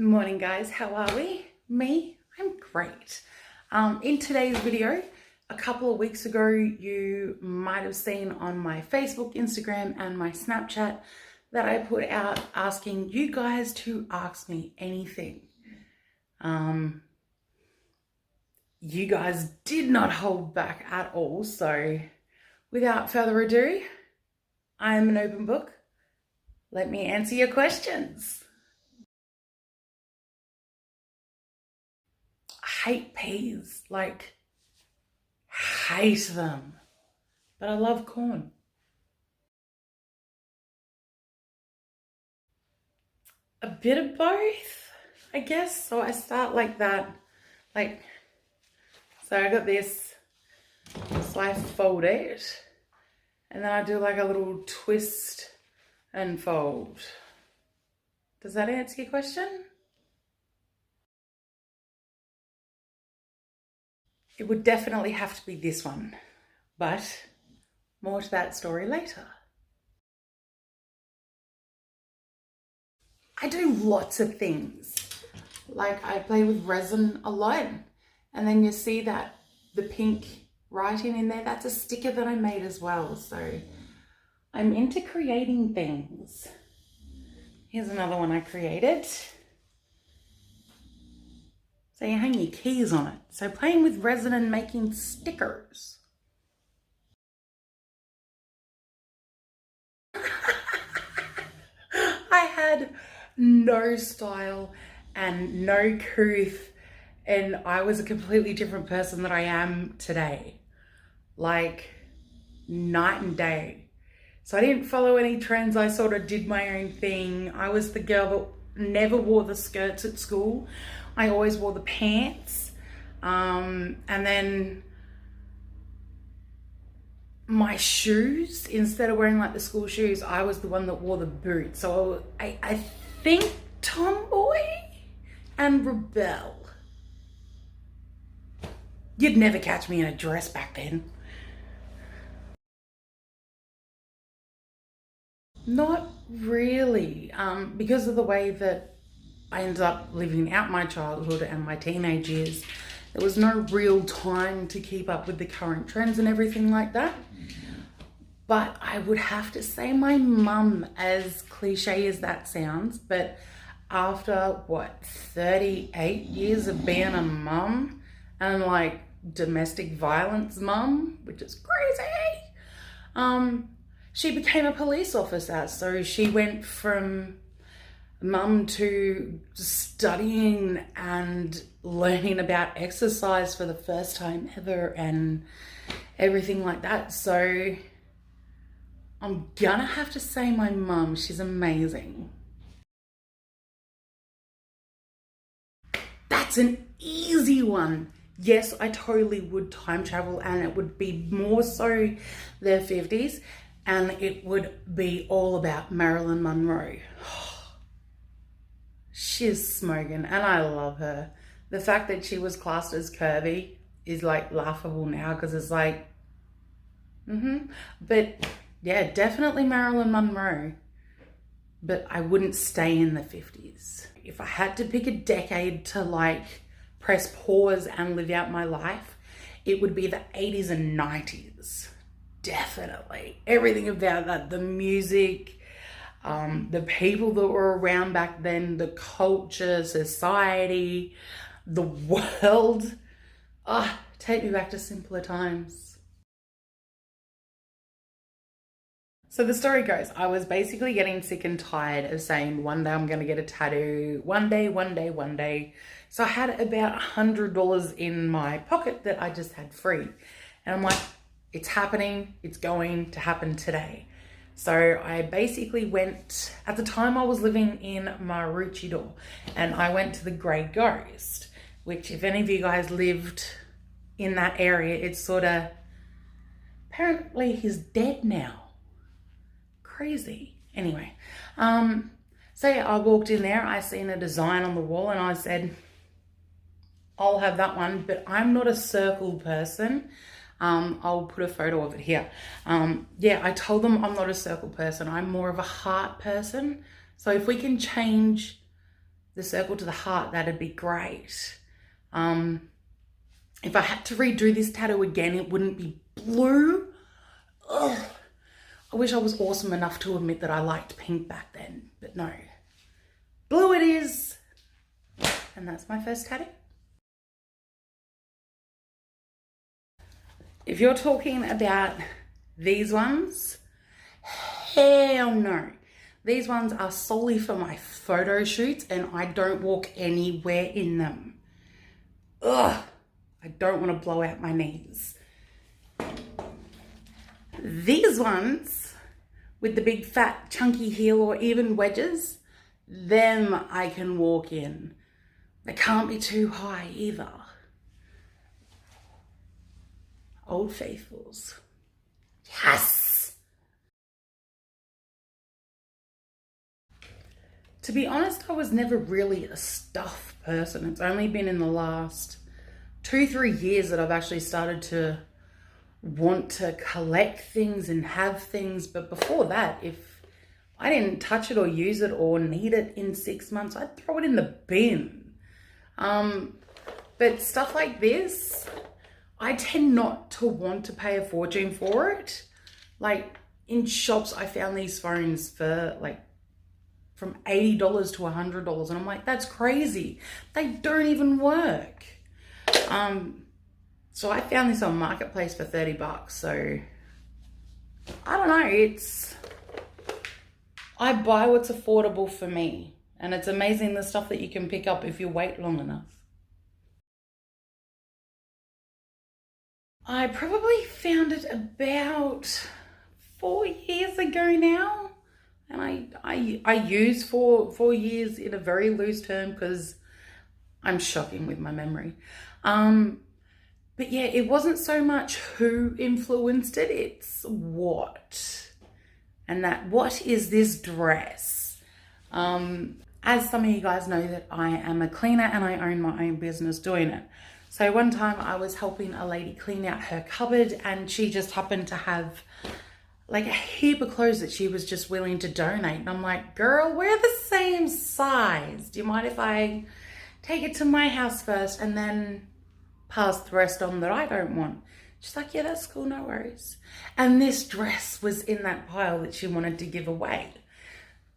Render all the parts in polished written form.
Morning guys, how are we? I'm great. In today's video, a couple of weeks ago, you might have seen on my Facebook, Instagram, and my Snapchat that I put out asking you guys to ask me anything. You guys did not hold back at all, so without further ado, I'm an open book. Let me answer your questions. I hate peas, like hate them, but I love corn. A bit of both, I guess. So I start like that, so I got this, so I fold it, and then I do like a little twist and fold. Does that answer your question? It would definitely have to be this one, but more to that story later. I do lots of things. Like I play with resin a lot, and then you see that the pink writing in there, that's a sticker that I made as well. So I'm into creating things. Here's another one I created. So you hang your keys on it. So playing with resin and making stickers. I had no style and no couth, and I was a completely different person than I am today. Like night and day. So I didn't follow any trends. I sort of did my own thing. I was the girl that never wore the skirts at school. I always wore the pants. And then my shoes, instead of wearing like the school shoes, I was the one that wore the boots. So I think tomboy and rebel. You'd never catch me in a dress back then. Not really, because of the way that I ended up living out my childhood and my teenage years. There was no real time to keep up with the current trends and everything like that. But I would have to say my mum, as cliche as that sounds, but after 38 years of being a mum and like domestic violence mum, which is crazy, she became a police officer. So she went from mum to studying and learning about exercise for the first time ever and everything like that. So I'm gonna have to say my mum, she's amazing. That's an easy one. Yes, I totally would time travel, and it would be more so the 50s, and it would be all about Marilyn Monroe. She's smoking, and I love her. The fact that she was classed as curvy is like laughable now, because it's like, But yeah, definitely Marilyn Monroe. But I wouldn't stay in the 50s. If I had to pick a decade to like press pause and live out my life, it would be the 80s and 90s. Definitely. Everything about that, the music, the people that were around back then, the culture, society, the world. Take me back to simpler times. So the story goes, I was basically getting sick and tired of saying one day I'm going to get a tattoo, one day. So I had about $100 in my pocket that I just had free. And I'm like, it's happening, it's going to happen today. So I basically went, at the time I was living in Maroochydore, and I went to the Grey Ghost, which if any of you guys lived in that area, it's sort of, apparently he's dead now. Crazy. Anyway, so yeah, I walked in there, I seen a design on the wall, and I said, I'll have that one, but I'm not a circle person. I'll put a photo of it here. Yeah, I told them I'm not a circle person. I'm more of a heart person. So if we can change the circle to the heart, that'd be great. If I had to redo this tattoo again, it wouldn't be blue. Ugh. I wish I was awesome enough to admit that I liked pink back then, but no. Blue it is. And that's my first tattoo. If you're talking about these ones, hell no. These ones are solely for my photo shoots and I don't walk anywhere in them. Ugh, I don't want to blow out my knees. These ones with the big fat chunky heel or even wedges, them I can walk in. They can't be too high either. Old Faithfuls. Yes! To be honest, I was never really a stuff person. It's only been in the last 2-3 years that I've actually started to want to collect things and have things. But before that, if I didn't touch it or use it or need it in 6 months, I'd throw it in the bin. But stuff like this, I tend not to want to pay a fortune for it. Like in shops, I found these phones for like from $80 to $100. And I'm like, that's crazy. They don't even work. So I found this on Marketplace for $30. So I don't know. I buy what's affordable for me. And it's amazing the stuff that you can pick up if you wait long enough. I probably found it about 4 years ago now. And I use 4 years in a very loose term because I'm shocking with my memory. But yeah, it wasn't so much who influenced it, it's what. And that what is this dress? As some of you guys know that I am a cleaner and I own my own business doing it. So one time I was helping a lady clean out her cupboard and she just happened to have like a heap of clothes that she was just willing to donate. And I'm like, girl, we're the same size. Do you mind if I take it to my house first and then pass the rest on that I don't want? She's like, yeah, that's cool, no worries. And this dress was in that pile that she wanted to give away.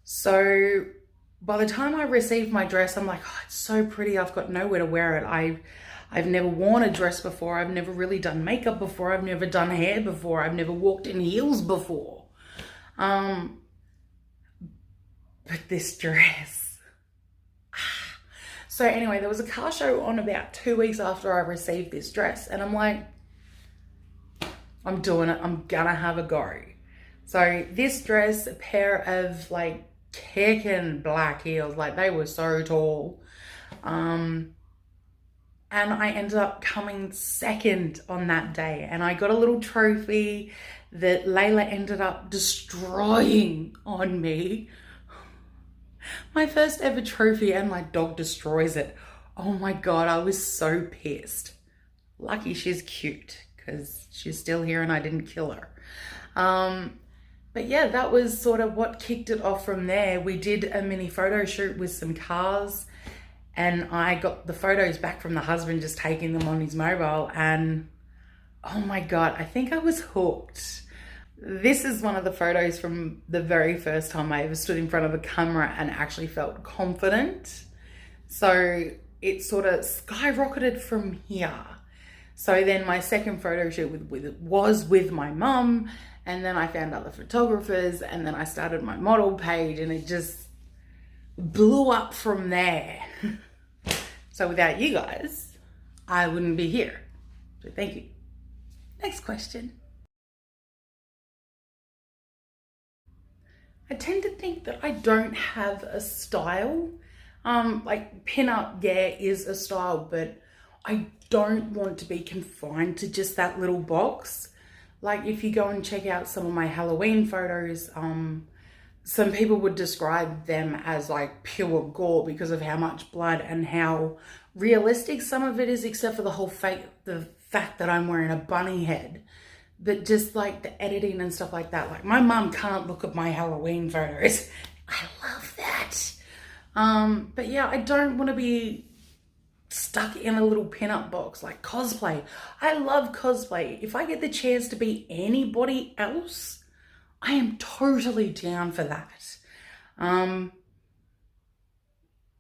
So by the time I received my dress, I'm like, oh, it's so pretty. I've got nowhere to wear it. I've never worn a dress before. I've never really done makeup before. I've never done hair before. I've never walked in heels before. But this dress. So anyway, there was a car show on about 2 weeks after I received this dress. And I'm like, I'm doing it. I'm gonna have a go. So this dress, a pair of like kicking black heels, like they were so tall. And I ended up coming second on that day. And I got a little trophy that Layla ended up destroying on me. My first ever trophy and my dog destroys it. Oh my God, I was so pissed. Lucky she's cute because she's still here and I didn't kill her. But yeah, that was sort of what kicked it off from there. We did a mini photo shoot with some cars. And I got the photos back from the husband, just taking them on his mobile. And oh my God, I think I was hooked. This is one of the photos from the very first time I ever stood in front of a camera and actually felt confident. So it sort of skyrocketed from here. So then my second photo shoot was with my mum. And then I found other photographers. And then I started my model page and it just blew up from there. So without you guys, I wouldn't be here. So thank you. Next question. I tend to think that I don't have a style. Like pin-up, yeah, is a style, but I don't want to be confined to just that little box. Like if you go and check out some of my Halloween photos, some people would describe them as like pure gore because of how much blood and how realistic some of it is, except for the fact that I'm wearing a bunny head. But just like the editing and stuff like that. Like my mum can't look at my Halloween photos. I love that. But yeah, I don't want to be stuck in a little pinup box like cosplay. I love cosplay. If I get the chance to be anybody else, I am totally down for that.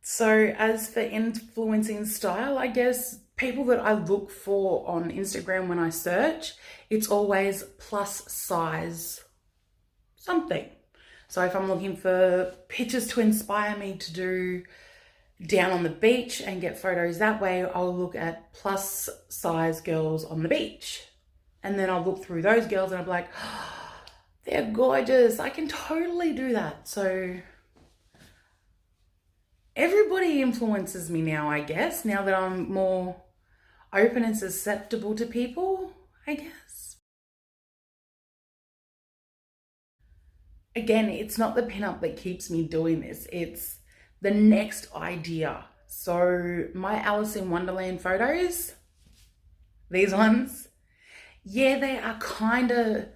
So as for influencing style, I guess people that I look for on Instagram when I search, it's always plus size something. So if I'm looking for pictures to inspire me to do down on the beach and get photos that way, I'll look at plus size girls on the beach. And then I'll look through those girls and I'll be like, oh, they're gorgeous. I can totally do that. So everybody influences me now, I guess, now that I'm more open and susceptible to people, I guess. Again, it's not the pinup that keeps me doing this. It's the next idea. So my Alice in Wonderland photos, these ones, yeah, they are kind of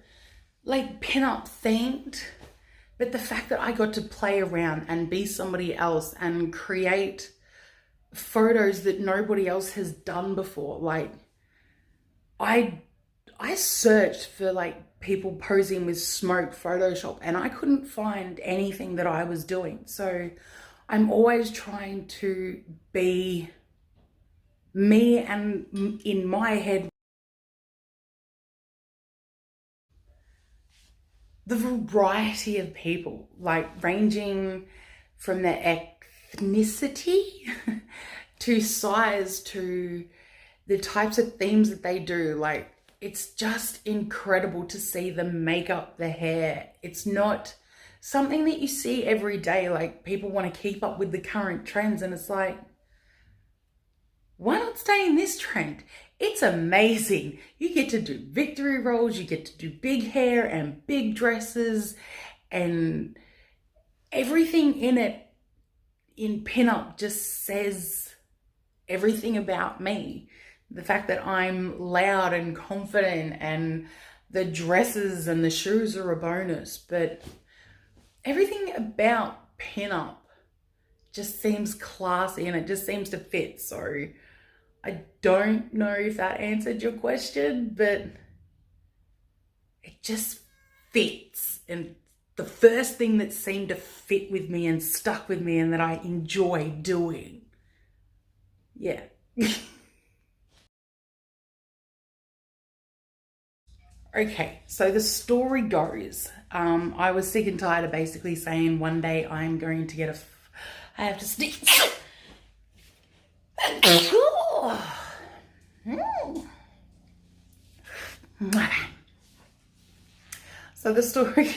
like pinup themed, but the fact that I got to play around and be somebody else and create photos that nobody else has done before, like I searched for like people posing with smoke Photoshop and I couldn't find anything that I was doing. So I'm always trying to be me, and in my head, the variety of people, like ranging from their ethnicity to size to the types of themes that they do. Like, it's just incredible to see the makeup, the hair. It's not something that you see every day. Like, people want to keep up with the current trends, and it's like, why not stay in this trend? It's amazing. You get to do victory rolls, you get to do big hair and big dresses, and everything in it in pinup just says everything about me. The fact that I'm loud and confident, and the dresses and the shoes are a bonus, but everything about pinup just seems classy and it just seems to fit. So I don't know if that answered your question, but it just fits. And the first thing that seemed to fit with me and stuck with me and that I enjoy doing. Yeah. Okay, so the story goes, I was sick and tired of basically saying one day I'm going to get I have to sneak. So the story